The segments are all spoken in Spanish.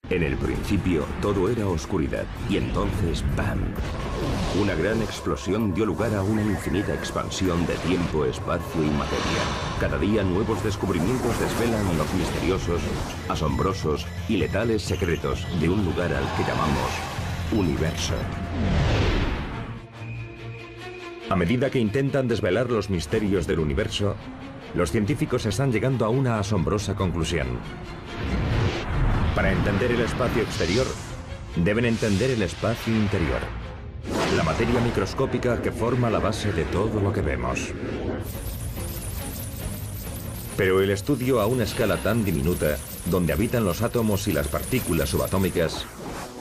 En el principio todo era oscuridad y entonces ¡bam! Una gran explosión dio lugar a una infinita expansión de tiempo, espacio y materia. Cada día nuevos descubrimientos desvelan los misteriosos, asombrosos y letales secretos de un lugar al que llamamos universo. A medida que intentan desvelar los misterios del universo, los científicos están llegando a una asombrosa conclusión. Para entender el espacio exterior, deben entender el espacio interior, la materia microscópica que forma la base de todo lo que vemos. Pero el estudio a una escala tan diminuta, donde habitan los átomos y las partículas subatómicas,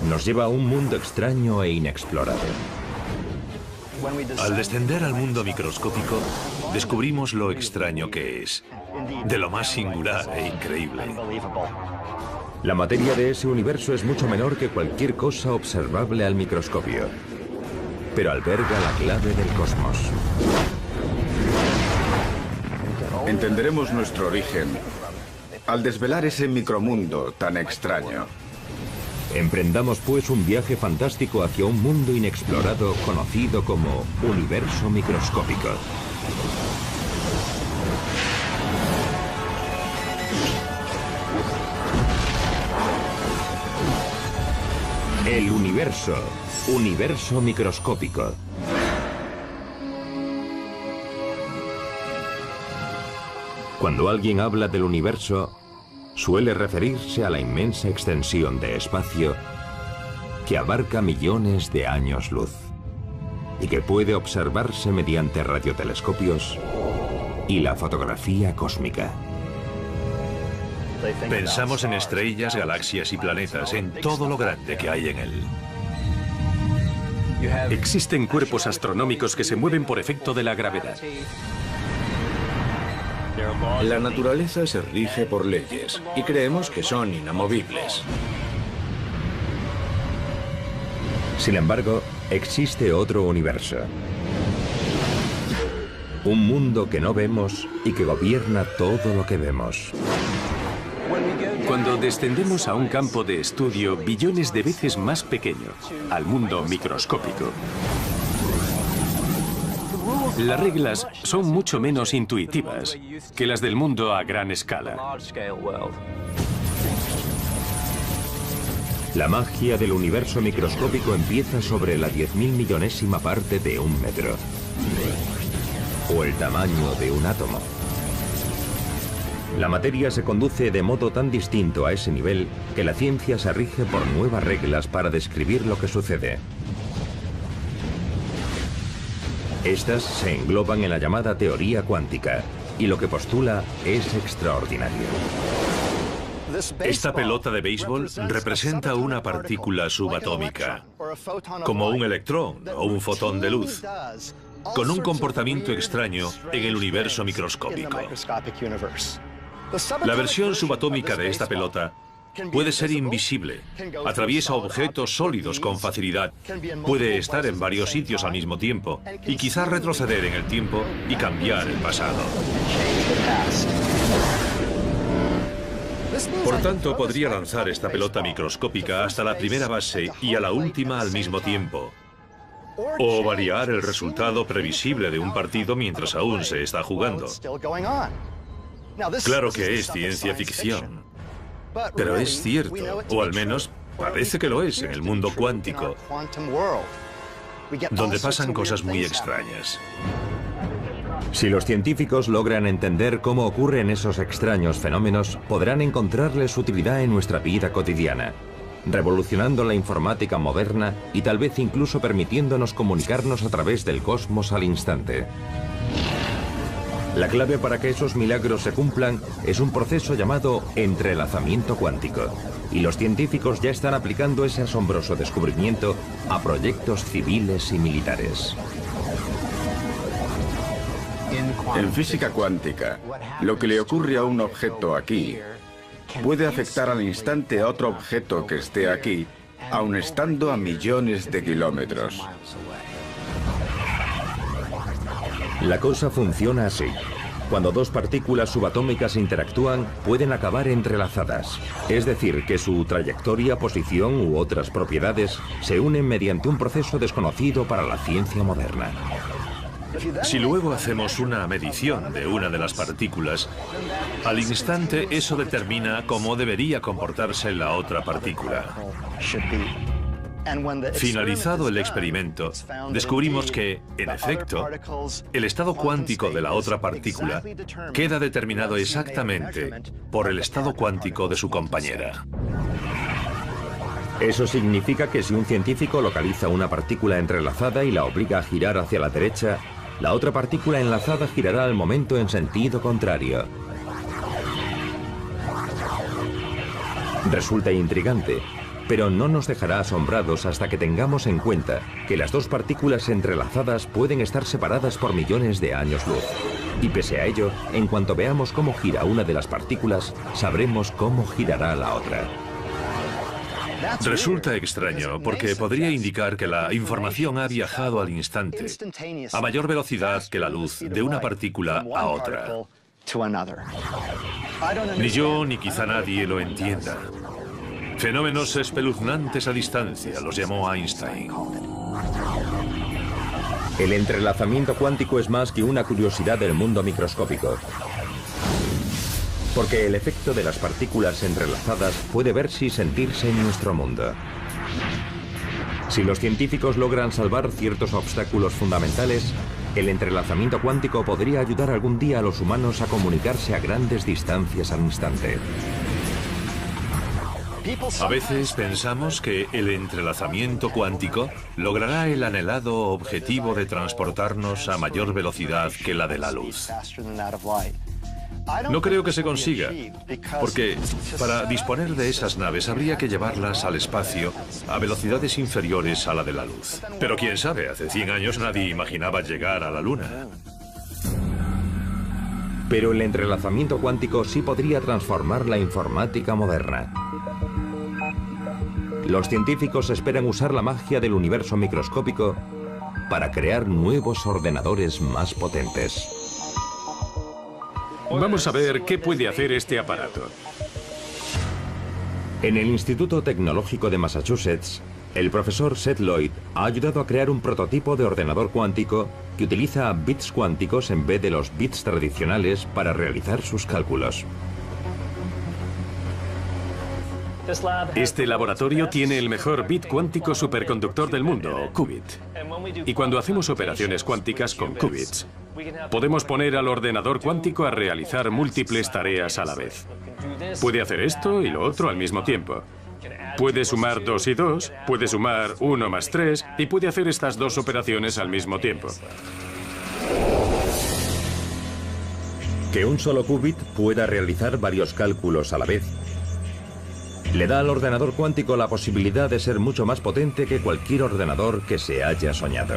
nos lleva a un mundo extraño e inexplorado. Al descender al mundo microscópico, descubrimos lo extraño que es, de lo más singular e increíble. La materia de ese universo es mucho menor que cualquier cosa observable al microscopio, pero alberga la clave del cosmos. Entenderemos nuestro origen al desvelar ese micromundo tan extraño. Emprendamos pues un viaje fantástico hacia un mundo inexplorado conocido como universo microscópico. El universo, universo microscópico. Cuando alguien habla del universo, suele referirse a la inmensa extensión de espacio que abarca millones de años luz y que puede observarse mediante radiotelescopios y la fotografía cósmica. Pensamos en estrellas, galaxias y planetas, en todo lo grande que hay en él. Existen cuerpos astronómicos que se mueven por efecto de la gravedad. La naturaleza se rige por leyes y creemos que son inamovibles. Sin embargo, existe otro universo. Un mundo que no vemos y que gobierna todo lo que vemos. Cuando descendemos a un campo de estudio billones de veces más pequeño, al mundo microscópico, las reglas son mucho menos intuitivas que las del mundo a gran escala. La magia del universo microscópico empieza sobre la 10.000 millonésima parte de un metro, o el tamaño de un átomo. La materia se conduce de modo tan distinto a ese nivel que la ciencia se rige por nuevas reglas para describir lo que sucede. Estas se engloban en la llamada teoría cuántica, y lo que postula es extraordinario. Esta pelota de béisbol representa una partícula subatómica, como un electrón o un fotón de luz, con un comportamiento extraño en el universo microscópico. La versión subatómica de esta pelota puede ser invisible, atraviesa objetos sólidos con facilidad, puede estar en varios sitios al mismo tiempo y quizás retroceder en el tiempo y cambiar el pasado. Por tanto, podría lanzar esta pelota microscópica hasta la primera base y a la última al mismo tiempo, o variar el resultado previsible de un partido mientras aún se está jugando. Claro que es ciencia ficción, pero es cierto, o al menos parece que lo es en el mundo cuántico, donde pasan cosas muy extrañas. Si los científicos logran entender cómo ocurren esos extraños fenómenos, podrán encontrarles utilidad en nuestra vida cotidiana, revolucionando la informática moderna y tal vez incluso permitiéndonos comunicarnos a través del cosmos al instante. La clave para que esos milagros se cumplan es un proceso llamado entrelazamiento cuántico, y los científicos ya están aplicando ese asombroso descubrimiento a proyectos civiles y militares. En física cuántica, lo que le ocurre a un objeto aquí puede afectar al instante a otro objeto que esté aquí, aun estando a millones de kilómetros. La cosa funciona así. Cuando dos partículas subatómicas interactúan, pueden acabar entrelazadas. Es decir, que su trayectoria, posición u otras propiedades se unen mediante un proceso desconocido para la ciencia moderna. Si luego hacemos una medición de una de las partículas, al instante eso determina cómo debería comportarse la otra partícula. Finalizado el experimento, descubrimos que, en efecto, el estado cuántico de la otra partícula queda determinado exactamente por el estado cuántico de su compañera. Eso significa que si un científico localiza una partícula entrelazada y la obliga a girar hacia la derecha, la otra partícula enlazada girará al momento en sentido contrario. Resulta intrigante, pero no nos dejará asombrados hasta que tengamos en cuenta que las dos partículas entrelazadas pueden estar separadas por millones de años luz. Y pese a ello, en cuanto veamos cómo gira una de las partículas, sabremos cómo girará la otra. Resulta extraño porque podría indicar que la información ha viajado al instante, a mayor velocidad que la luz, de una partícula a otra. Ni yo ni quizá nadie lo entienda. Fenómenos espeluznantes a distancia, los llamó Einstein. El entrelazamiento cuántico es más que una curiosidad del mundo microscópico, porque el efecto de las partículas entrelazadas puede verse y sentirse en nuestro mundo. Si los científicos logran salvar ciertos obstáculos fundamentales, el entrelazamiento cuántico podría ayudar algún día a los humanos a comunicarse a grandes distancias al instante. A veces pensamos que el entrelazamiento cuántico logrará el anhelado objetivo de transportarnos a mayor velocidad que la de la luz. No creo que se consiga, porque para disponer de esas naves habría que llevarlas al espacio a velocidades inferiores a la de la luz. Pero quién sabe, hace 100 años nadie imaginaba llegar a la Luna. Pero el entrelazamiento cuántico sí podría transformar la informática moderna. Los científicos esperan usar la magia del universo microscópico para crear nuevos ordenadores más potentes. Vamos a ver qué puede hacer este aparato. En el Instituto Tecnológico de Massachusetts, el profesor Seth Lloyd ha ayudado a crear un prototipo de ordenador cuántico que utiliza bits cuánticos en vez de los bits tradicionales para realizar sus cálculos. Este laboratorio tiene el mejor bit cuántico superconductor del mundo, qubit. Y cuando hacemos operaciones cuánticas con qubits, podemos poner al ordenador cuántico a realizar múltiples tareas a la vez. Puede hacer esto y lo otro al mismo tiempo. Puede sumar 2 y 2, puede sumar 1 más 3 y puede hacer estas dos operaciones al mismo tiempo. Que un solo qubit pueda realizar varios cálculos a la vez le da al ordenador cuántico la posibilidad de ser mucho más potente que cualquier ordenador que se haya soñado.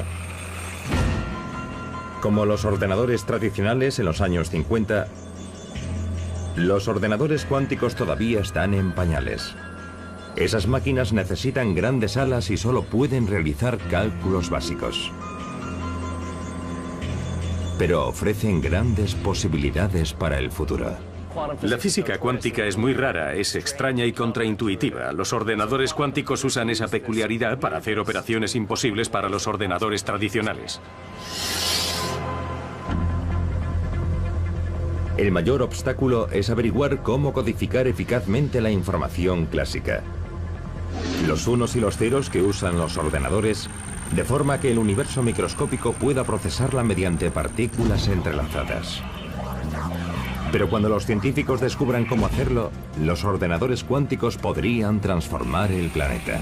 Como los ordenadores tradicionales en los años 50, los ordenadores cuánticos todavía están en pañales. Esas máquinas necesitan grandes salas y solo pueden realizar cálculos básicos. Pero ofrecen grandes posibilidades para el futuro. La física cuántica es muy rara, es extraña y contraintuitiva. Los ordenadores cuánticos usan esa peculiaridad para hacer operaciones imposibles para los ordenadores tradicionales. El mayor obstáculo es averiguar cómo codificar eficazmente la información clásica. Los unos y los ceros que usan los ordenadores, de forma que el universo microscópico pueda procesarla mediante partículas entrelazadas. Pero cuando los científicos descubran cómo hacerlo, los ordenadores cuánticos podrían transformar el planeta.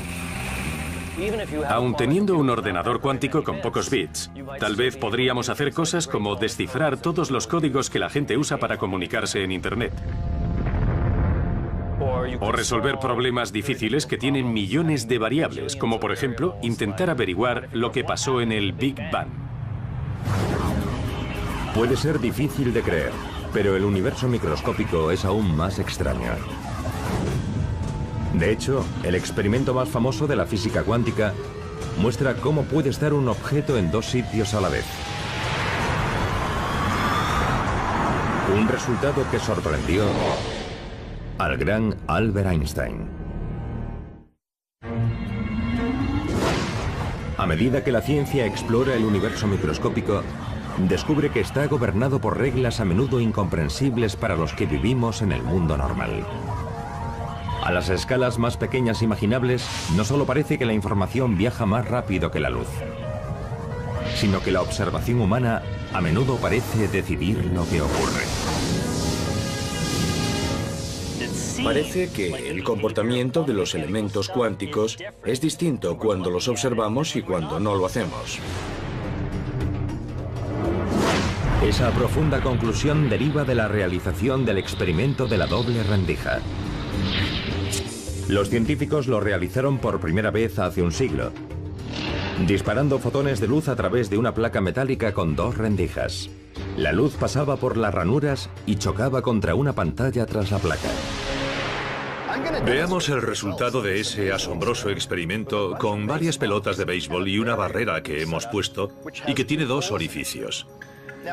Aun teniendo un ordenador cuántico con pocos bits, tal vez podríamos hacer cosas como descifrar todos los códigos que la gente usa para comunicarse en Internet. O resolver problemas difíciles que tienen millones de variables, como por ejemplo, intentar averiguar lo que pasó en el Big Bang. Puede ser difícil de creer, pero el universo microscópico es aún más extraño. De hecho, el experimento más famoso de la física cuántica muestra cómo puede estar un objeto en dos sitios a la vez. Un resultado que sorprendió al gran Albert Einstein. A medida que la ciencia explora el universo microscópico, descubre que está gobernado por reglas a menudo incomprensibles para los que vivimos en el mundo normal. A las escalas más pequeñas imaginables, no solo parece que la información viaja más rápido que la luz, sino que la observación humana a menudo parece decidir lo que ocurre. Parece que el comportamiento de los elementos cuánticos es distinto cuando los observamos y cuando no lo hacemos. Esa profunda conclusión deriva de la realización del experimento de la doble rendija. Los científicos lo realizaron por primera vez hace un siglo, disparando fotones de luz a través de una placa metálica con dos rendijas. La luz pasaba por las ranuras y chocaba contra una pantalla tras la placa. Veamos el resultado de ese asombroso experimento con varias pelotas de béisbol y una barrera que hemos puesto y que tiene dos orificios.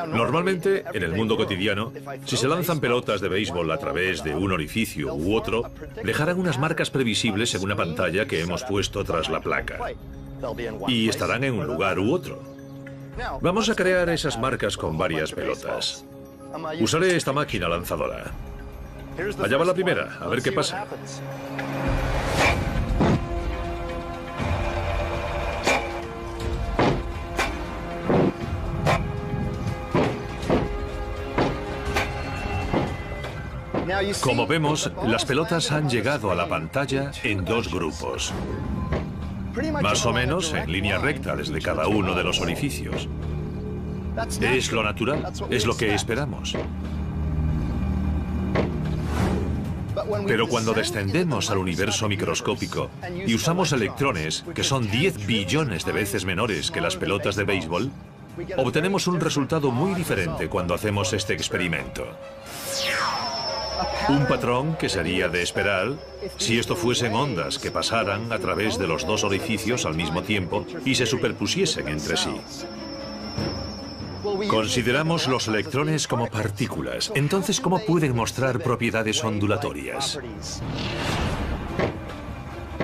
Normalmente, en el mundo cotidiano, si se lanzan pelotas de béisbol a través de un orificio u otro, dejarán unas marcas previsibles en una pantalla que hemos puesto tras la placa. Y estarán en un lugar u otro. Vamos a crear esas marcas con varias pelotas. Usaré esta máquina lanzadora. Allá va la primera, a ver qué pasa. Como vemos, las pelotas han llegado a la pantalla en dos grupos. Más o menos en línea recta desde cada uno de los orificios. Es lo natural, es lo que esperamos. Pero cuando descendemos al universo microscópico y usamos electrones que son 10 billones de veces menores que las pelotas de béisbol, obtenemos un resultado muy diferente cuando hacemos este experimento. Un patrón que sería de esperar si esto fuesen ondas que pasaran a través de los dos orificios al mismo tiempo y se superpusiesen entre sí. Consideramos los electrones como partículas. Entonces, ¿cómo pueden mostrar propiedades ondulatorias?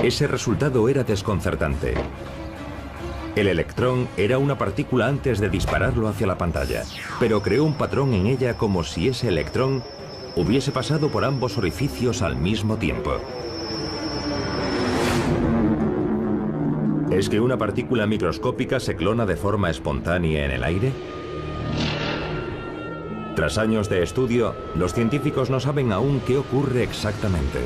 Ese resultado era desconcertante. El electrón era una partícula antes de dispararlo hacia la pantalla, pero creó un patrón en ella como si ese electrón hubiese pasado por ambos orificios al mismo tiempo. ¿Es que una partícula microscópica se clona de forma espontánea en el aire? Tras años de estudio, los científicos no saben aún qué ocurre exactamente.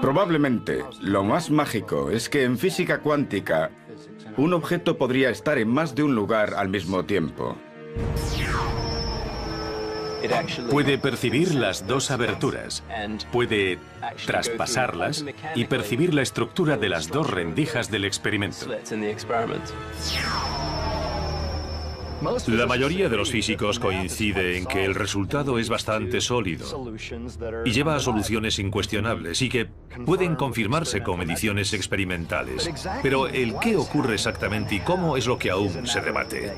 Probablemente, lo más mágico es que en física cuántica, un objeto podría estar en más de un lugar al mismo tiempo. Puede percibir las dos aberturas, puede traspasarlas y percibir la estructura de las dos rendijas del experimento. La mayoría de los físicos coincide en que el resultado es bastante sólido y lleva a soluciones incuestionables y que pueden confirmarse con mediciones experimentales. Pero el qué ocurre exactamente y cómo es lo que aún se debate.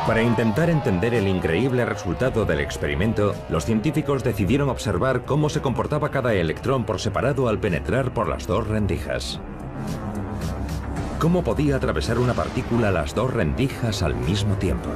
Para intentar entender el increíble resultado del experimento, los científicos decidieron observar cómo se comportaba cada electrón por separado al penetrar por las dos rendijas. ¿Cómo podía atravesar una partícula las dos rendijas al mismo tiempo?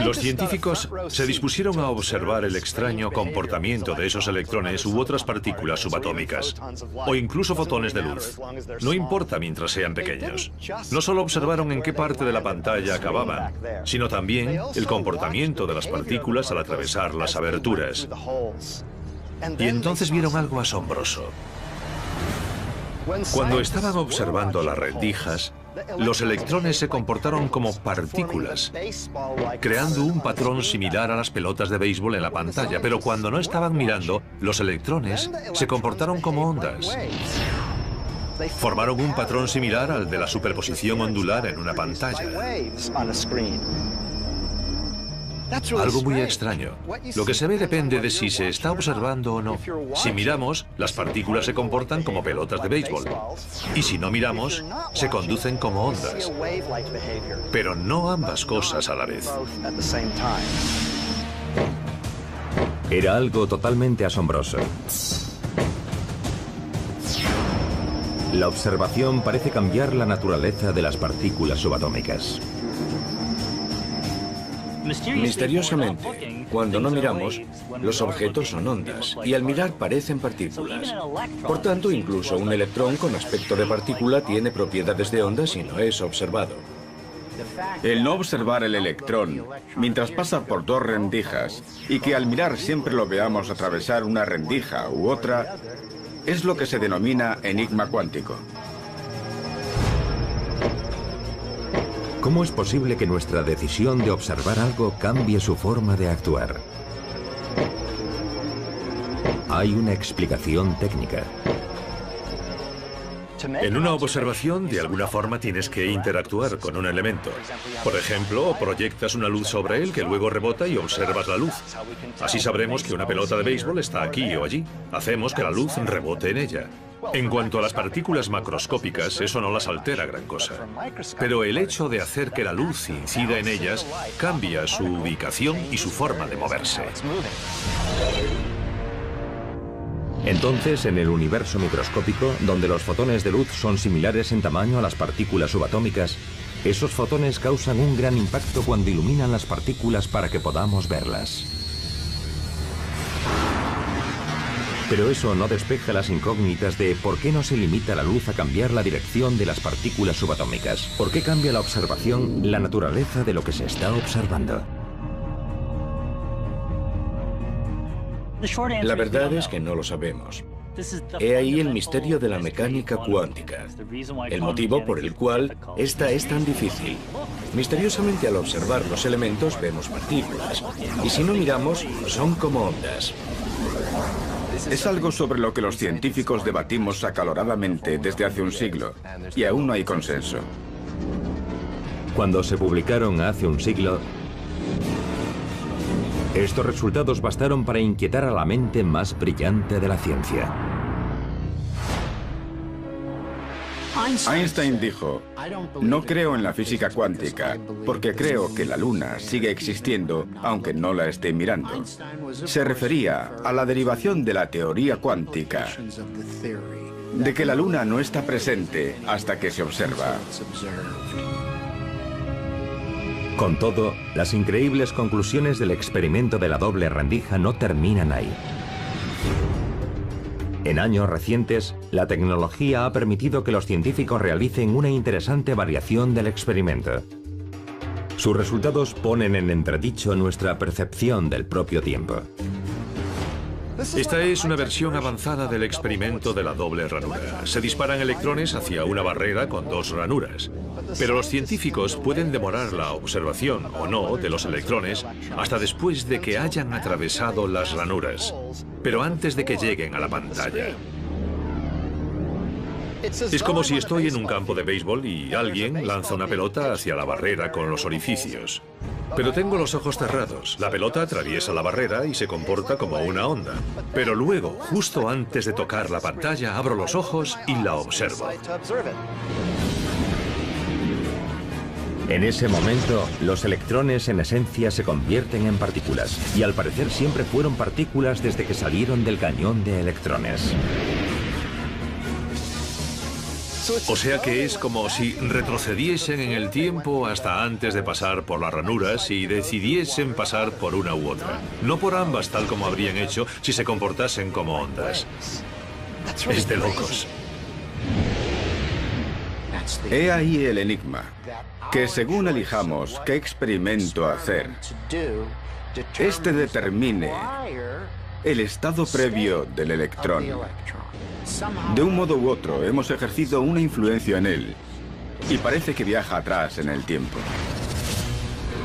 Los científicos se dispusieron a observar el extraño comportamiento de esos electrones u otras partículas subatómicas, o incluso fotones de luz. No importa mientras sean pequeños. No solo observaron en qué parte de la pantalla acababan, sino también el comportamiento de las partículas al atravesar las aberturas. Y entonces vieron algo asombroso. Cuando estaban observando las rendijas, los electrones se comportaron como partículas, creando un patrón similar a las pelotas de béisbol en la pantalla, pero cuando no estaban mirando, los electrones se comportaron como ondas. Formaron un patrón similar al de la superposición ondular en una pantalla. Algo muy extraño. Lo que se ve depende de si se está observando o no. Si miramos, las partículas se comportan como pelotas de béisbol. Y si no miramos, se conducen como ondas. Pero no ambas cosas a la vez. Era algo totalmente asombroso. La observación parece cambiar la naturaleza de las partículas subatómicas. Misteriosamente, cuando no miramos, los objetos son ondas y al mirar parecen partículas. Por tanto, incluso un electrón con aspecto de partícula tiene propiedades de onda si no es observado. El no observar el electrón mientras pasa por dos rendijas y que al mirar siempre lo veamos atravesar una rendija u otra es lo que se denomina enigma cuántico. ¿Cómo es posible que nuestra decisión de observar algo cambie su forma de actuar? Hay una explicación técnica. En una observación, de alguna forma tienes que interactuar con un elemento. Por ejemplo, proyectas una luz sobre él que luego rebota y observas la luz. Así sabremos que una pelota de béisbol está aquí o allí. Hacemos que la luz rebote en ella. En cuanto a las partículas macroscópicas, eso no las altera gran cosa. Pero el hecho de hacer que la luz incida en ellas cambia su ubicación y su forma de moverse. Entonces, en el universo microscópico, donde los fotones de luz son similares en tamaño a las partículas subatómicas, esos fotones causan un gran impacto cuando iluminan las partículas para que podamos verlas. Pero eso no despeja las incógnitas de por qué no se limita la luz a cambiar la dirección de las partículas subatómicas. ¿Por qué cambia la observación la naturaleza de lo que se está observando? La verdad es que no lo sabemos. He ahí el misterio de la mecánica cuántica, el motivo por el cual esta es tan difícil. Misteriosamente, al observar los elementos vemos partículas, y si no miramos, son como ondas. Es algo sobre lo que los científicos debatimos acaloradamente desde hace un siglo, y aún no hay consenso. Cuando se publicaron hace un siglo, estos resultados bastaron para inquietar a la mente más brillante de la ciencia. Einstein dijo, no creo en la física cuántica, porque creo que la Luna sigue existiendo, aunque no la esté mirando. Se refería a la derivación de la teoría cuántica, de que la Luna no está presente hasta que se observa. Con todo, las increíbles conclusiones del experimento de la doble rendija no terminan ahí. En años recientes, la tecnología ha permitido que los científicos realicen una interesante variación del experimento. Sus resultados ponen en entredicho nuestra percepción del propio tiempo. Esta es una versión avanzada del experimento de la doble ranura. Se disparan electrones hacia una barrera con dos ranuras. Pero los científicos pueden demorar la observación o no de los electrones hasta después de que hayan atravesado las ranuras, pero antes de que lleguen a la pantalla. Es como si estoy en un campo de béisbol y alguien lanza una pelota hacia la barrera con los orificios. Pero tengo los ojos cerrados. La pelota atraviesa la barrera y se comporta como una onda. Pero luego, justo antes de tocar la pantalla, abro los ojos y la observo. En ese momento, los electrones en esencia se convierten en partículas, y al parecer siempre fueron partículas desde que salieron del cañón de electrones. O sea que es como si retrocediesen en el tiempo hasta antes de pasar por las ranuras y decidiesen pasar por una u otra. No por ambas tal como habrían hecho si se comportasen como ondas. Es de locos. He ahí el enigma, que según elijamos qué experimento hacer, este determine el estado previo del electrón. De un modo u otro, hemos ejercido una influencia en él, y parece que viaja atrás en el tiempo.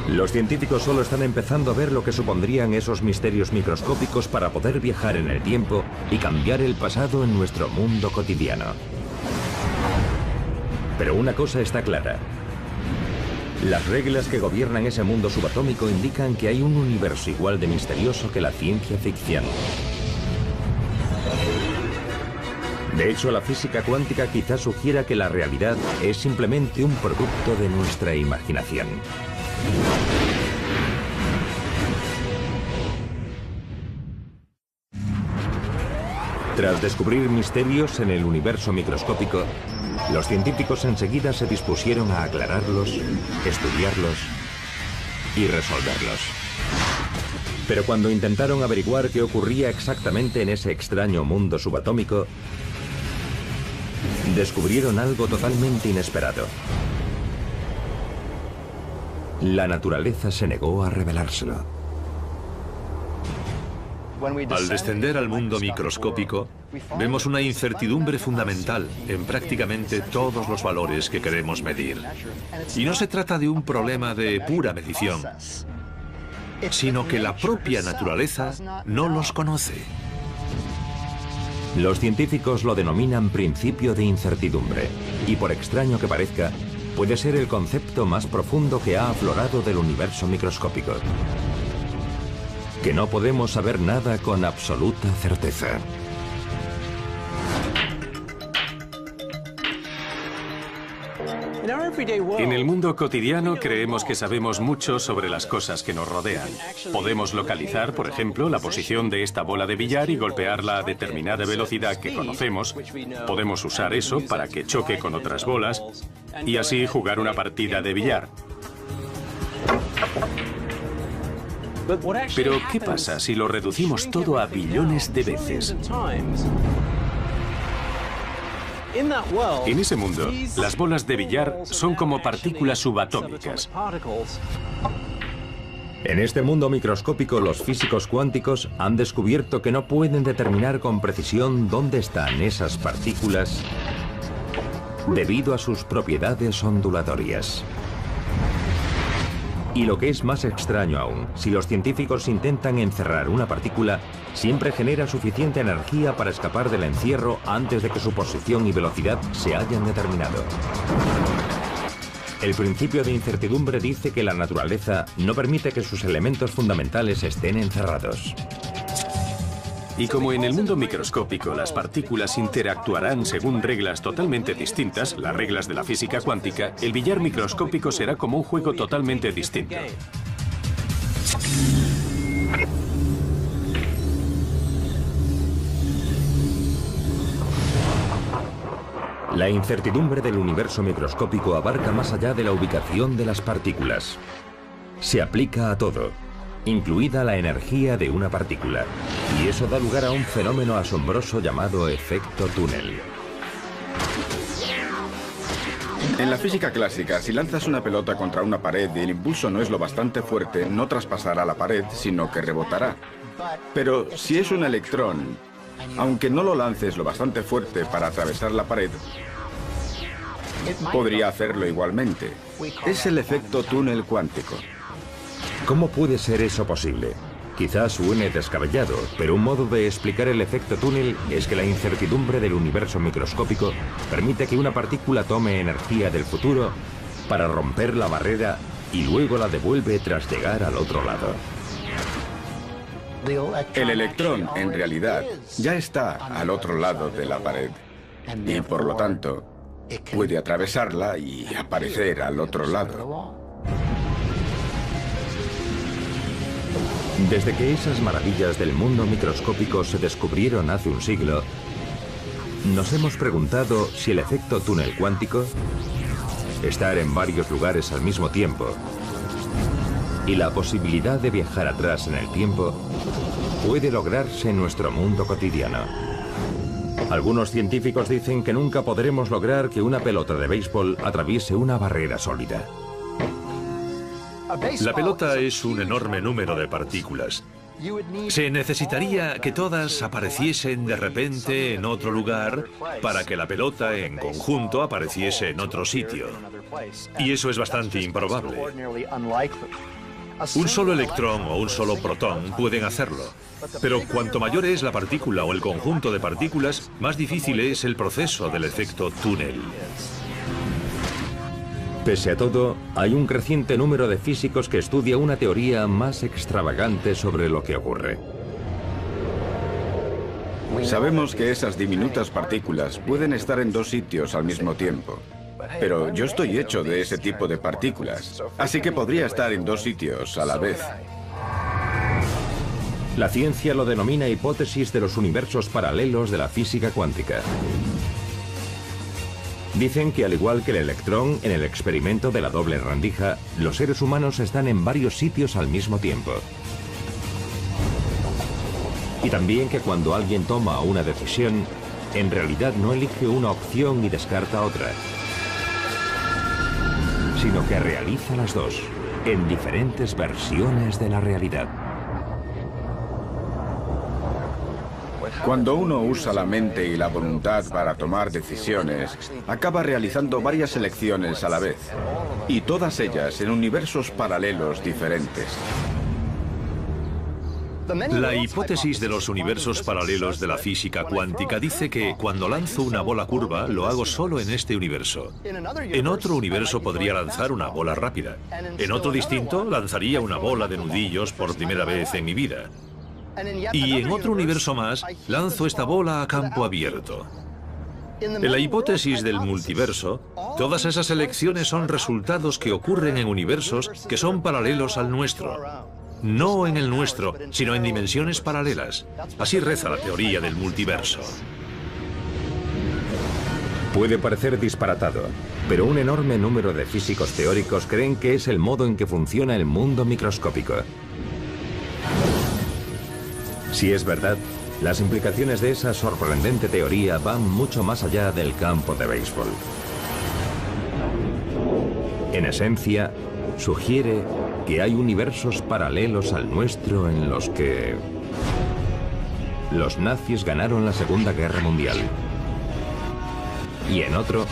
Los científicos solo están empezando a ver lo que supondrían esos misterios microscópicos para poder viajar en el tiempo y cambiar el pasado en nuestro mundo cotidiano. Pero una cosa está clara. Las reglas que gobiernan ese mundo subatómico indican que hay un universo igual de misterioso que la ciencia ficción. De hecho, la física cuántica quizás sugiera que la realidad es simplemente un producto de nuestra imaginación. Tras descubrir misterios en el universo microscópico, los científicos enseguida se dispusieron a aclararlos, estudiarlos y resolverlos. Pero cuando intentaron averiguar qué ocurría exactamente en ese extraño mundo subatómico, descubrieron algo totalmente inesperado. La naturaleza se negó a revelárselo. Al descender al mundo microscópico, vemos una incertidumbre fundamental en prácticamente todos los valores que queremos medir. Y no se trata de un problema de pura medición, sino que la propia naturaleza no los conoce. Los científicos lo denominan principio de incertidumbre, y por extraño que parezca, puede ser el concepto más profundo que ha aflorado del universo microscópico. Que no podemos saber nada con absoluta certeza. En el mundo cotidiano creemos que sabemos mucho sobre las cosas que nos rodean. Podemos localizar, por ejemplo, la posición de esta bola de billar y golpearla a determinada velocidad que conocemos. Podemos usar eso para que choque con otras bolas y así jugar una partida de billar. Pero, ¿qué pasa si lo reducimos todo a billones de veces? En ese mundo, las bolas de billar son como partículas subatómicas. En este mundo microscópico, los físicos cuánticos han descubierto que no pueden determinar con precisión dónde están esas partículas debido a sus propiedades ondulatorias. Y lo que es más extraño aún, si los científicos intentan encerrar una partícula, siempre genera suficiente energía para escapar del encierro antes de que su posición y velocidad se hayan determinado. El principio de incertidumbre dice que la naturaleza no permite que sus elementos fundamentales estén encerrados. Y como en el mundo microscópico las partículas interactuarán según reglas totalmente distintas, las reglas de la física cuántica, el billar microscópico será como un juego totalmente distinto. La incertidumbre del universo microscópico abarca más allá de la ubicación de las partículas. Se aplica a todo, incluida la energía de una partícula. Y eso da lugar a un fenómeno asombroso llamado efecto túnel. En la física clásica, si lanzas una pelota contra una pared y el impulso no es lo bastante fuerte, no traspasará la pared, sino que rebotará. Pero si es un electrón, aunque no lo lances lo bastante fuerte para atravesar la pared, podría hacerlo igualmente. Es el efecto túnel cuántico. ¿Cómo puede ser eso posible? Quizás suene descabellado, pero un modo de explicar el efecto túnel es que la incertidumbre del universo microscópico permite que una partícula tome energía del futuro para romper la barrera y luego la devuelve tras llegar al otro lado. El electrón, en realidad, ya está al otro lado de la pared y, por lo tanto, puede atravesarla y aparecer al otro lado. Desde que esas maravillas del mundo microscópico se descubrieron hace un siglo, nos hemos preguntado si el efecto túnel cuántico, estar en varios lugares al mismo tiempo, y la posibilidad de viajar atrás en el tiempo, puede lograrse en nuestro mundo cotidiano. Algunos científicos dicen que nunca podremos lograr que una pelota de béisbol atraviese una barrera sólida. La pelota es un enorme número de partículas. Se necesitaría que todas apareciesen de repente en otro lugar para que la pelota en conjunto apareciese en otro sitio. Y eso es bastante improbable. Un solo electrón o un solo protón pueden hacerlo. Pero cuanto mayor es la partícula o el conjunto de partículas, más difícil es el proceso del efecto túnel. Pese a todo, hay un creciente número de físicos que estudia una teoría más extravagante sobre lo que ocurre. Sabemos que esas diminutas partículas pueden estar en dos sitios al mismo tiempo. Pero yo estoy hecho de ese tipo de partículas, así que podría estar en dos sitios a la vez. La ciencia lo denomina hipótesis de los universos paralelos de la física cuántica. Dicen que al igual que el electrón en el experimento de la doble rendija, los seres humanos están en varios sitios al mismo tiempo. Y también que cuando alguien toma una decisión, en realidad no elige una opción y descarta otra, sino que realiza las dos, en diferentes versiones de la realidad. Cuando uno usa la mente y la voluntad para tomar decisiones, acaba realizando varias elecciones a la vez, y todas ellas en universos paralelos diferentes. La hipótesis de los universos paralelos de la física cuántica dice que cuando lanzo una bola curva lo hago solo en este universo. En otro universo podría lanzar una bola rápida. En otro distinto lanzaría una bola de nudillos por primera vez en mi vida. Y en otro universo más lanzo esta bola a campo abierto. En la hipótesis del multiverso, todas esas elecciones son resultados que ocurren en universos que son paralelos al nuestro. No en el nuestro, sino en dimensiones paralelas. Así reza la teoría del multiverso. Puede parecer disparatado, pero un enorme número de físicos teóricos creen que es el modo en que funciona el mundo microscópico. Si es verdad, las implicaciones de esa sorprendente teoría van mucho más allá del campo de béisbol. En esencia, sugiere que hay universos paralelos al nuestro en los que los nazis ganaron la Segunda Guerra Mundial. Y en otro,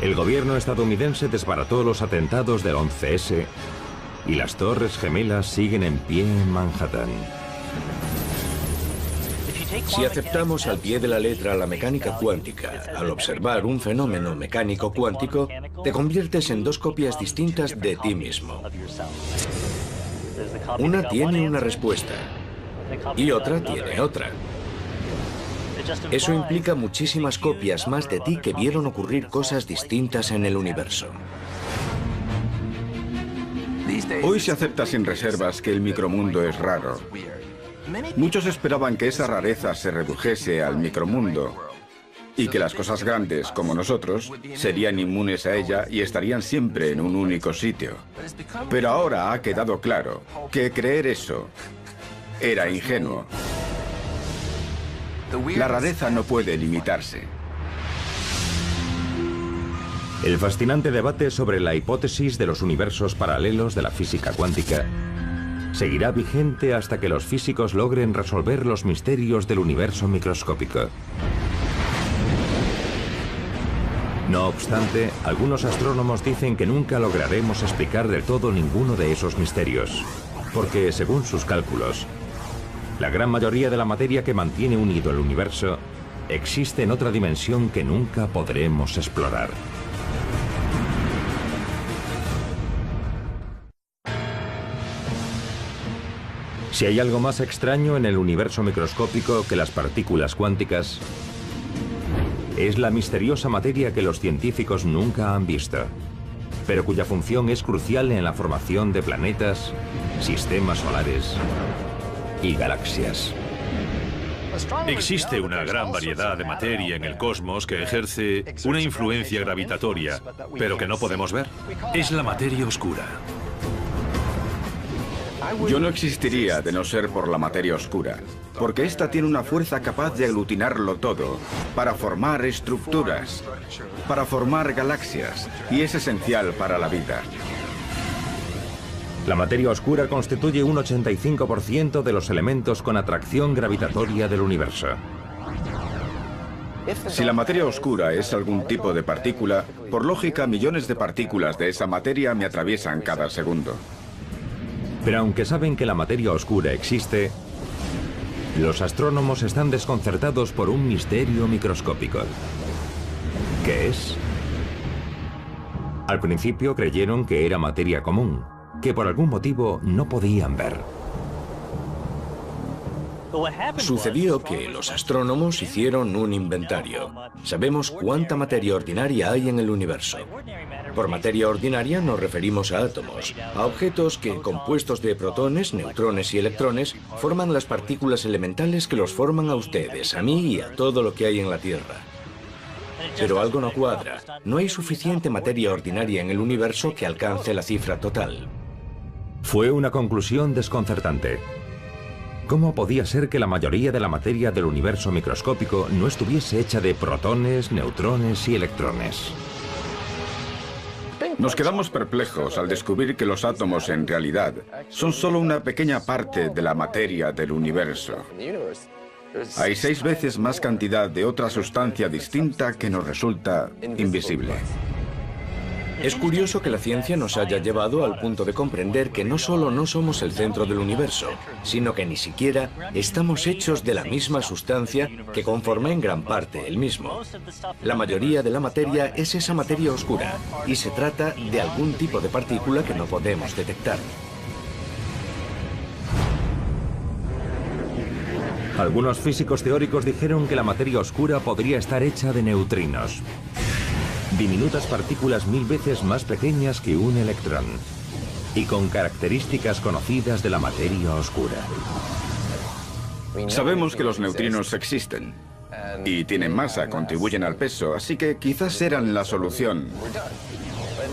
el gobierno estadounidense desbarató los atentados del 11S y las Torres Gemelas siguen en pie en Manhattan. Si aceptamos al pie de la letra la mecánica cuántica, al observar un fenómeno mecánico cuántico, te conviertes en dos copias distintas de ti mismo. Una tiene una respuesta y otra tiene otra. Eso implica muchísimas copias más de ti que vieron ocurrir cosas distintas en el universo. Hoy se acepta sin reservas que el micromundo es raro. Muchos esperaban que esa rareza se redujese al micromundo y que las cosas grandes, como nosotros, serían inmunes a ella y estarían siempre en un único sitio. Pero ahora ha quedado claro que creer eso era ingenuo. La rareza no puede limitarse. El fascinante debate sobre la hipótesis de los universos paralelos de la física cuántica seguirá vigente hasta que los físicos logren resolver los misterios del universo microscópico. No obstante, algunos astrónomos dicen que nunca lograremos explicar del todo ninguno de esos misterios, porque, según sus cálculos, la gran mayoría de la materia que mantiene unido el universo existe en otra dimensión que nunca podremos explorar. Si hay algo más extraño en el universo microscópico que las partículas cuánticas, es la misteriosa materia que los científicos nunca han visto, pero cuya función es crucial en la formación de planetas, sistemas solares y galaxias. Existe una gran variedad de materia en el cosmos que ejerce una influencia gravitatoria, pero que no podemos ver. Es la materia oscura. Yo no existiría de no ser por la materia oscura, porque esta tiene una fuerza capaz de aglutinarlo todo, para formar estructuras, para formar galaxias, y es esencial para la vida. La materia oscura constituye un 85% de los elementos con atracción gravitatoria del universo. Si la materia oscura es algún tipo de partícula, por lógica millones de partículas de esa materia me atraviesan cada segundo. Pero aunque saben que la materia oscura existe, los astrónomos están desconcertados por un misterio microscópico. ¿Qué es? Al principio creyeron que era materia común, que por algún motivo no podían ver. Sucedió que los astrónomos hicieron un inventario. Sabemos cuánta materia ordinaria hay en el universo. Por materia ordinaria nos referimos a átomos, a objetos que, compuestos de protones, neutrones y electrones, forman las partículas elementales que los forman a ustedes, a mí y a todo lo que hay en la Tierra. Pero algo no cuadra. No hay suficiente materia ordinaria en el universo que alcance la cifra total. Fue una conclusión desconcertante. ¿Cómo podía ser que la mayoría de la materia del universo microscópico no estuviese hecha de protones, neutrones y electrones? Nos quedamos perplejos al descubrir que los átomos en realidad son solo una pequeña parte de la materia del universo. Hay 6 veces más cantidad de otra sustancia distinta que nos resulta invisible. Es curioso que la ciencia nos haya llevado al punto de comprender que no solo no somos el centro del universo, sino que ni siquiera estamos hechos de la misma sustancia que conforma en gran parte el mismo. La mayoría de la materia es esa materia oscura, y se trata de algún tipo de partícula que no podemos detectar. Algunos físicos teóricos dijeron que la materia oscura podría estar hecha de neutrinos, diminutas partículas 1000 veces más pequeñas que un electrón, y con características conocidas de la materia oscura. Sabemos que los neutrinos existen y tienen masa, contribuyen al peso, así que quizás eran la solución.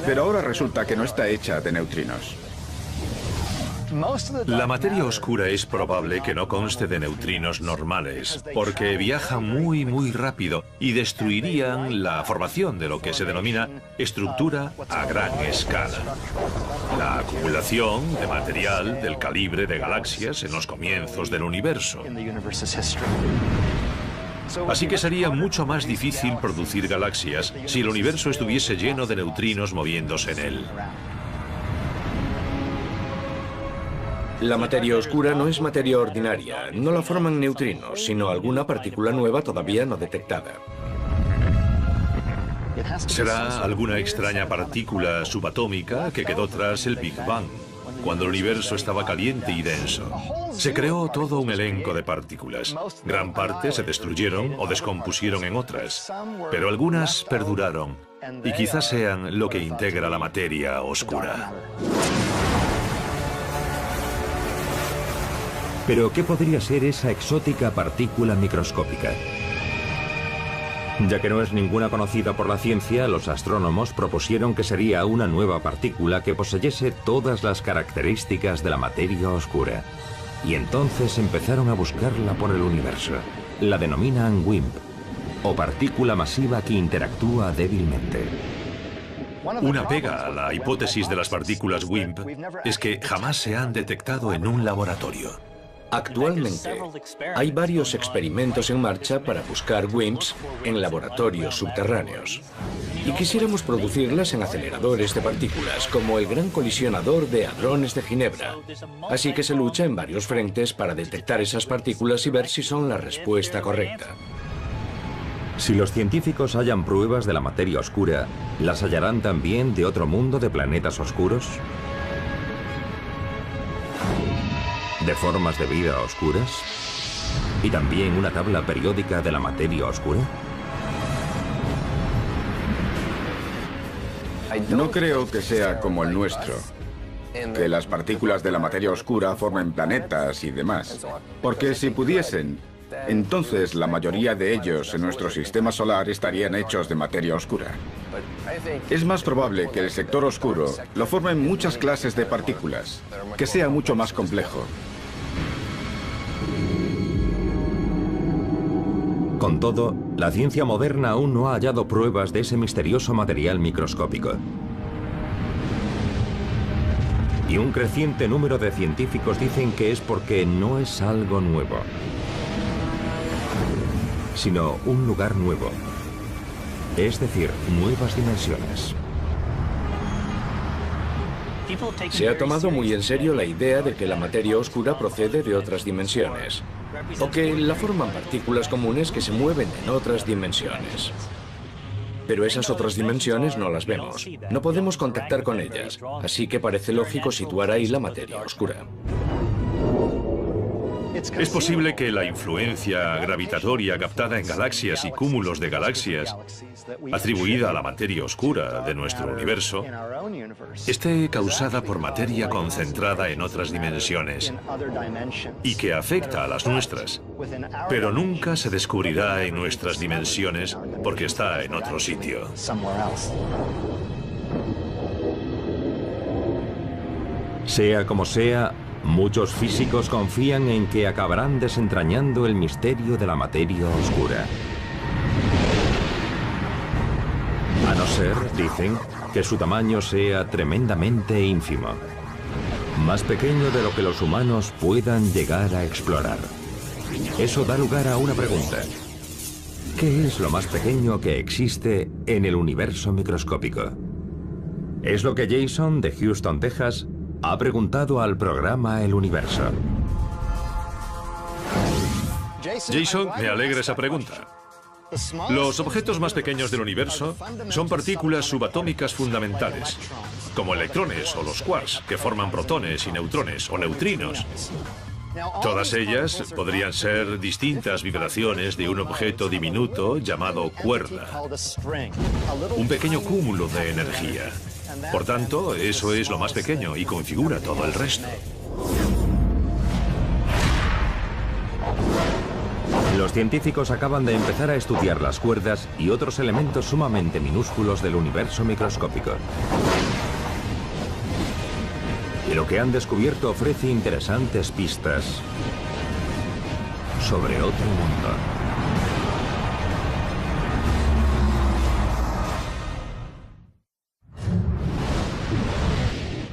Pero ahora resulta que no está hecha de neutrinos. La materia oscura es probable que no conste de neutrinos normales, porque viajan muy rápido y destruirían la formación de lo que se denomina estructura a gran escala. La acumulación de material del calibre de galaxias en los comienzos del universo. Así que sería mucho más difícil producir galaxias si el universo estuviese lleno de neutrinos moviéndose en él. La materia oscura no es materia ordinaria, no la forman neutrinos, sino alguna partícula nueva todavía no detectada. Será alguna extraña partícula subatómica que quedó tras el Big Bang, cuando el universo estaba caliente y denso. Se creó todo un elenco de partículas. Gran parte se destruyeron o descompusieron en otras, pero algunas perduraron y quizás sean lo que integra la materia oscura. Pero, ¿qué podría ser esa exótica partícula microscópica? Ya que no es ninguna conocida por la ciencia, los astrónomos propusieron que sería una nueva partícula que poseyese todas las características de la materia oscura. Y entonces empezaron a buscarla por el universo. La denominan WIMP, o partícula masiva que interactúa débilmente. Una pega a la hipótesis de las partículas WIMP es que jamás se han detectado en un laboratorio. Actualmente, hay varios experimentos en marcha para buscar WIMPs en laboratorios subterráneos. Y quisiéramos producirlas en aceleradores de partículas, como el Gran Colisionador de Hadrones de Ginebra. Así que se lucha en varios frentes para detectar esas partículas y ver si son la respuesta correcta. Si los científicos hallan pruebas de la materia oscura, ¿las hallarán también de otro mundo de planetas oscuros? ¿De formas de vida oscuras? ¿Y también una tabla periódica de la materia oscura? No creo que sea como el nuestro, que las partículas de la materia oscura formen planetas y demás. Porque si pudiesen, entonces la mayoría de ellos en nuestro sistema solar estarían hechos de materia oscura. Es más probable que el sector oscuro lo formen muchas clases de partículas, que sea mucho más complejo. Con todo, la ciencia moderna aún no ha hallado pruebas de ese misterioso material microscópico. Y un creciente número de científicos dicen que es porque no es algo nuevo, sino un lugar nuevo, es decir, nuevas dimensiones. Se ha tomado muy en serio la idea de que la materia oscura procede de otras dimensiones, o que la forman partículas comunes que se mueven en otras dimensiones. Pero esas otras dimensiones no las vemos. No podemos contactar con ellas, así que parece lógico situar ahí la materia oscura. Es posible que la influencia gravitatoria captada en galaxias y cúmulos de galaxias, atribuida a la materia oscura de nuestro universo, esté causada por materia concentrada en otras dimensiones y que afecta a las nuestras, pero nunca se descubrirá en nuestras dimensiones porque está en otro sitio. Sea como sea, muchos físicos confían en que acabarán desentrañando el misterio de la materia oscura. A no ser, dicen, que su tamaño sea tremendamente ínfimo, más pequeño de lo que los humanos puedan llegar a explorar. Eso da lugar a una pregunta. ¿Qué es lo más pequeño que existe en el universo microscópico? Es lo que Jason, de Houston, Texas, ha preguntado al programa El Universo. Jason, me alegra esa pregunta. Los objetos más pequeños del universo son partículas subatómicas fundamentales, como electrones o los quarks, que forman protones y neutrones o neutrinos. Todas ellas podrían ser distintas vibraciones de un objeto diminuto llamado cuerda, un pequeño cúmulo de energía. Por tanto, eso es lo más pequeño y configura todo el resto. Los científicos acaban de empezar a estudiar las cuerdas y otros elementos sumamente minúsculos del universo microscópico. Y lo que han descubierto ofrece interesantes pistas sobre otro mundo.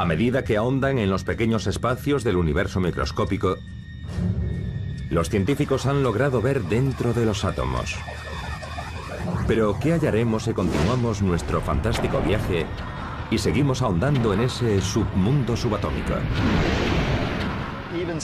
A medida que ahondan en los pequeños espacios del universo microscópico, los científicos han logrado ver dentro de los átomos. Pero, ¿qué hallaremos si continuamos nuestro fantástico viaje y seguimos ahondando en ese submundo subatómico?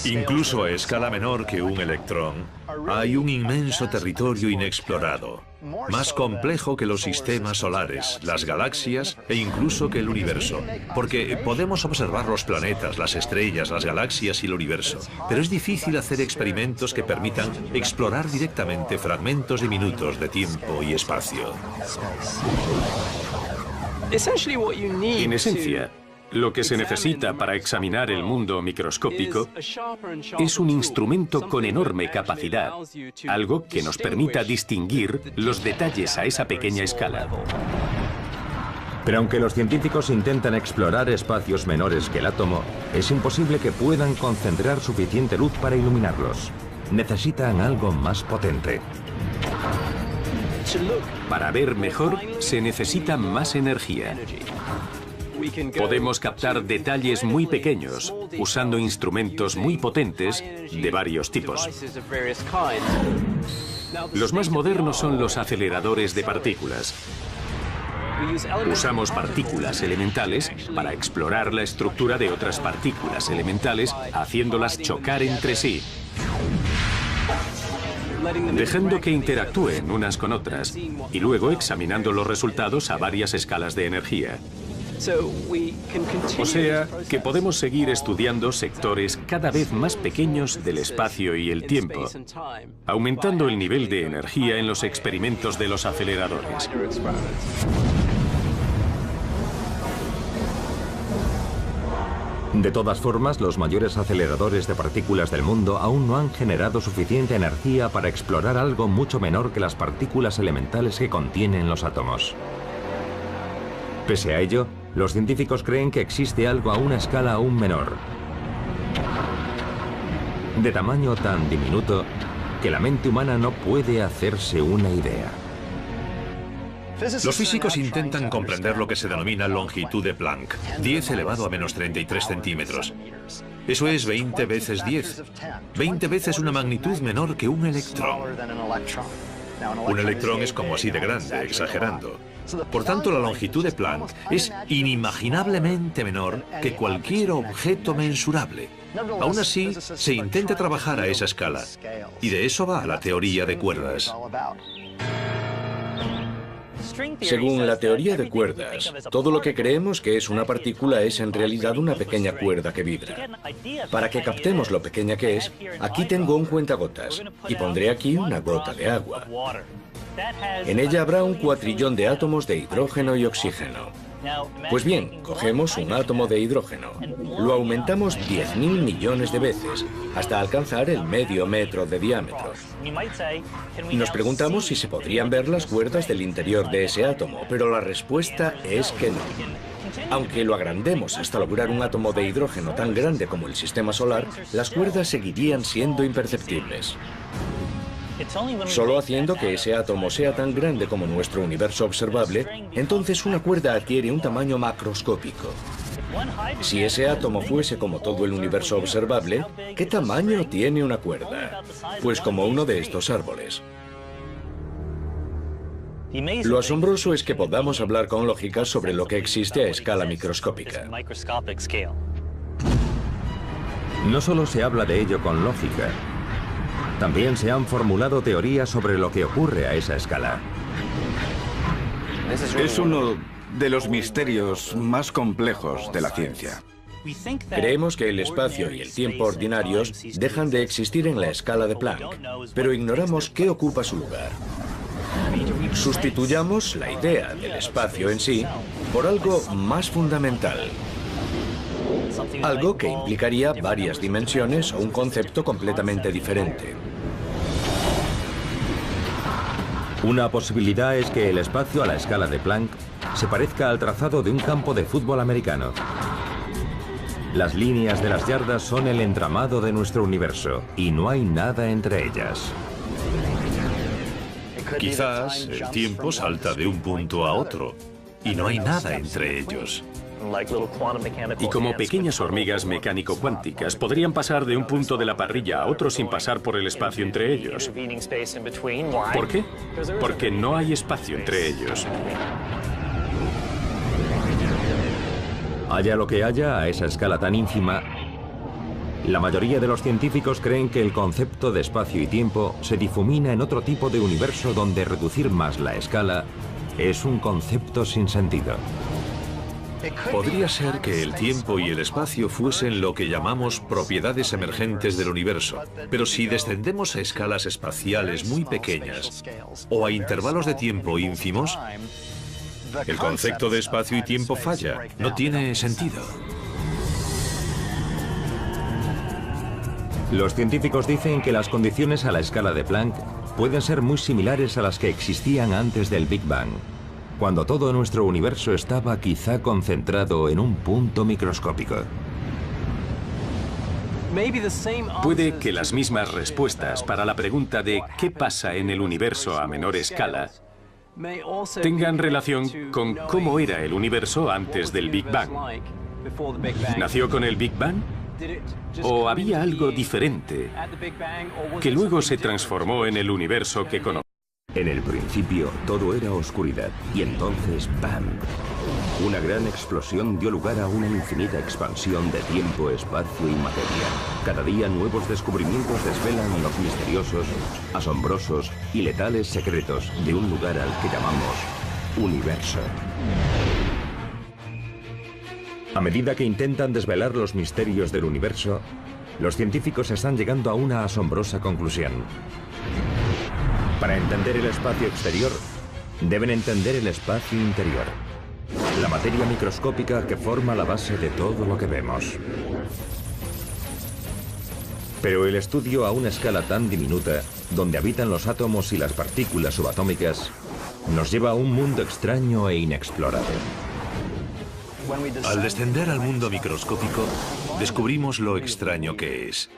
Incluso a escala menor que un electrón, hay un inmenso territorio inexplorado, más complejo que los sistemas solares, las galaxias e incluso que el universo. Porque podemos observar los planetas, las estrellas, las galaxias y el universo, pero es difícil hacer experimentos que permitan explorar directamente fragmentos diminutos de tiempo y espacio. En esencia, lo que se necesita para examinar el mundo microscópico es un instrumento con enorme capacidad, algo que nos permita distinguir los detalles a esa pequeña escala. Pero aunque los científicos intentan explorar espacios menores que el átomo, es imposible que puedan concentrar suficiente luz para iluminarlos. Necesitan algo más potente. Para ver mejor, se necesita más energía. Podemos captar detalles muy pequeños usando instrumentos muy potentes de varios tipos. Los más modernos son los aceleradores de partículas. Usamos partículas elementales para explorar la estructura de otras partículas elementales, haciéndolas chocar entre sí, dejando que interactúen unas con otras y luego examinando los resultados a varias escalas de energía. O sea, que podemos seguir estudiando sectores cada vez más pequeños del espacio y el tiempo, aumentando el nivel de energía en los experimentos de los aceleradores. De todas formas, los mayores aceleradores de partículas del mundo aún no han generado suficiente energía para explorar algo mucho menor que las partículas elementales que contienen los átomos. Pese a ello, los científicos creen que existe algo a una escala aún menor, de tamaño tan diminuto que la mente humana no puede hacerse una idea. Los físicos intentan comprender lo que se denomina longitud de Planck, 10 elevado a menos 33 centímetros. Eso es 20 veces 10. 20 veces una magnitud menor que un electrón. Un electrón es como así de grande, exagerando. Por tanto, la longitud de Planck es inimaginablemente menor que cualquier objeto mensurable. Aún así, se intenta trabajar a esa escala. Y de eso va la teoría de cuerdas. Según la teoría de cuerdas, todo lo que creemos que es una partícula es en realidad una pequeña cuerda que vibra. Para que captemos lo pequeña que es, aquí tengo un cuentagotas y pondré aquí una gota de agua. En ella habrá un cuatrillón de átomos de hidrógeno y oxígeno. Pues bien, cogemos un átomo de hidrógeno, lo aumentamos 10.000 millones de veces, hasta alcanzar el medio metro de diámetro. Y nos preguntamos si se podrían ver las cuerdas del interior de ese átomo, pero la respuesta es que no. Aunque lo agrandemos hasta lograr un átomo de hidrógeno tan grande como el sistema solar, las cuerdas seguirían siendo imperceptibles. Solo haciendo que ese átomo sea tan grande como nuestro universo observable, entonces una cuerda adquiere un tamaño macroscópico. Si ese átomo fuese como todo el universo observable, ¿qué tamaño tiene una cuerda? Pues como uno de estos árboles. Lo asombroso es que podamos hablar con lógica sobre lo que existe a escala microscópica. No solo se habla de ello con lógica, también se han formulado teorías sobre lo que ocurre a esa escala. Es uno de los misterios más complejos de la ciencia. Creemos que el espacio y el tiempo ordinarios dejan de existir en la escala de Planck, pero ignoramos qué ocupa su lugar. Sustituyamos la idea del espacio en sí por algo más fundamental. Algo que implicaría varias dimensiones o un concepto completamente diferente. Una posibilidad es que el espacio a la escala de Planck se parezca al trazado de un campo de fútbol americano. Las líneas de las yardas son el entramado de nuestro universo y no hay nada entre ellas. Quizás el tiempo salta de un punto a otro y no hay nada entre ellos. Y como pequeñas hormigas mecánico-cuánticas, podrían pasar de un punto de la parrilla a otro sin pasar por el espacio entre ellos. ¿Por qué? Porque no hay espacio entre ellos. Haya lo que haya a esa escala tan ínfima, la mayoría de los científicos creen que el concepto de espacio y tiempo se difumina en otro tipo de universo donde reducir más la escala es un concepto sin sentido. Podría ser que el tiempo y el espacio fuesen lo que llamamos propiedades emergentes del universo, pero si descendemos a escalas espaciales muy pequeñas o a intervalos de tiempo ínfimos, el concepto de espacio y tiempo falla, no tiene sentido. Los científicos dicen que las condiciones a la escala de Planck pueden ser muy similares a las que existían antes del Big Bang, cuando todo nuestro universo estaba quizá concentrado en un punto microscópico. Puede que las mismas respuestas para la pregunta de ¿qué pasa en el universo a menor escala? Tengan relación con cómo era el universo antes del Big Bang. ¿Nació con el Big Bang? ¿O había algo diferente que luego se transformó en el universo que conocemos? En el principio todo era oscuridad y entonces ¡bam! Una gran explosión dio lugar a una infinita expansión de tiempo, espacio y materia. Cada día nuevos descubrimientos desvelan los misteriosos, asombrosos y letales secretos de un lugar al que llamamos universo. A medida que intentan desvelar los misterios del universo, los científicos están llegando a una asombrosa conclusión. Para entender el espacio exterior, deben entender el espacio interior, la materia microscópica que forma la base de todo lo que vemos. Pero el estudio a una escala tan diminuta, donde habitan los átomos y las partículas subatómicas, nos lleva a un mundo extraño e inexplorado. Al descender al mundo microscópico, descubrimos lo extraño que es,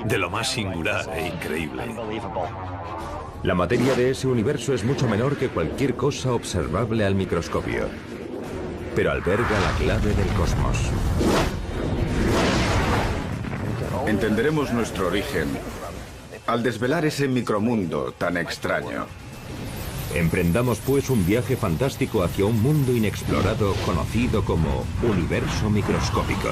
de lo más singular e increíble. La materia de ese universo es mucho menor que cualquier cosa observable al microscopio, pero alberga la clave del cosmos. Entenderemos nuestro origen al desvelar ese micromundo tan extraño. Emprendamos pues un viaje fantástico hacia un mundo inexplorado conocido como universo microscópico.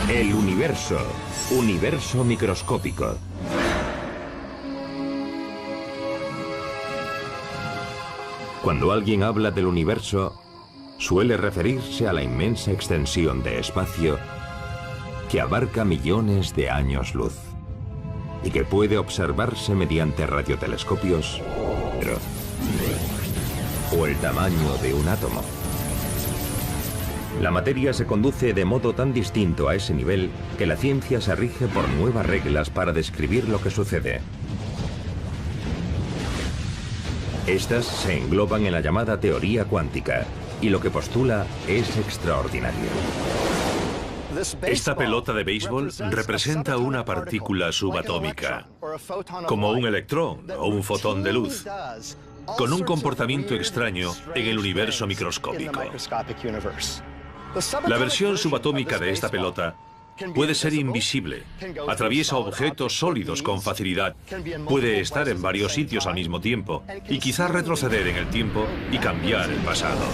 El universo. Universo microscópico. Cuando alguien habla del universo, suele referirse a la inmensa extensión de espacio que abarca millones de años luz y que puede observarse mediante radiotelescopios o el tamaño de un átomo. La materia se conduce de modo tan distinto a ese nivel que la ciencia se rige por nuevas reglas para describir lo que sucede. Estas se engloban en la llamada teoría cuántica, y lo que postula es extraordinario. Esta pelota de béisbol representa una partícula subatómica, como un electrón o un fotón de luz, con un comportamiento extraño en el universo microscópico. La versión subatómica de esta pelota puede ser invisible, atraviesa objetos sólidos con facilidad, puede estar en varios sitios al mismo tiempo y quizás retroceder en el tiempo y cambiar el pasado.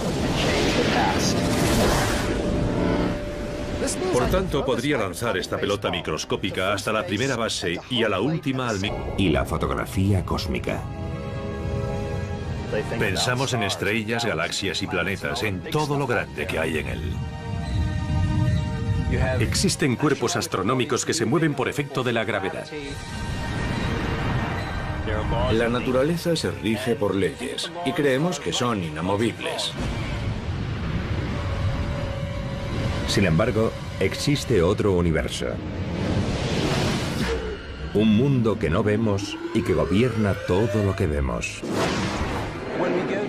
Por tanto, podría lanzar esta pelota microscópica hasta la primera base y a la última al Y la fotografía cósmica. Pensamos en estrellas, galaxias y planetas, en todo lo grande que hay en él. Existen cuerpos astronómicos que se mueven por efecto de la gravedad. La naturaleza se rige por leyes y creemos que son inamovibles. Sin embargo, existe otro universo. Un mundo que no vemos y que gobierna todo lo que vemos.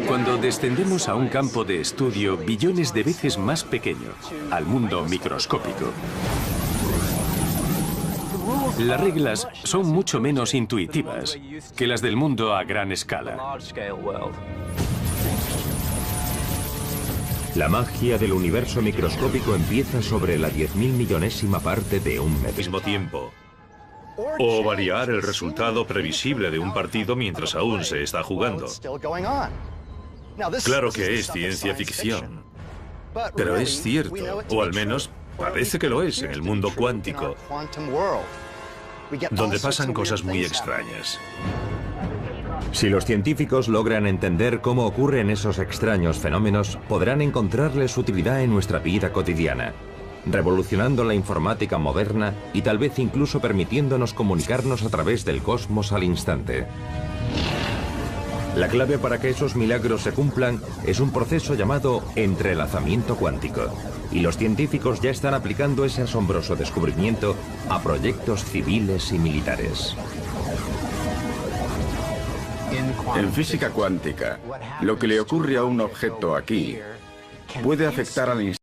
Cuando descendemos a un campo de estudio billones de veces más pequeño, al mundo microscópico, las reglas son mucho menos intuitivas que las del mundo a gran escala. La magia del universo microscópico empieza sobre la 10.000 millonésima parte de un metro. Al mismo tiempo, o variar el resultado previsible de un partido mientras aún se está jugando. Claro que es ciencia ficción, pero es cierto, o al menos parece que lo es en el mundo cuántico, donde pasan cosas muy extrañas. Si los científicos logran entender cómo ocurren esos extraños fenómenos, podrán encontrarles utilidad en nuestra vida cotidiana, revolucionando la informática moderna y tal vez incluso permitiéndonos comunicarnos a través del cosmos al instante. La clave para que esos milagros se cumplan es un proceso llamado entrelazamiento cuántico, y los científicos ya están aplicando ese asombroso descubrimiento a proyectos civiles y militares. En física cuántica, lo que le ocurre a un objeto aquí puede afectar al instante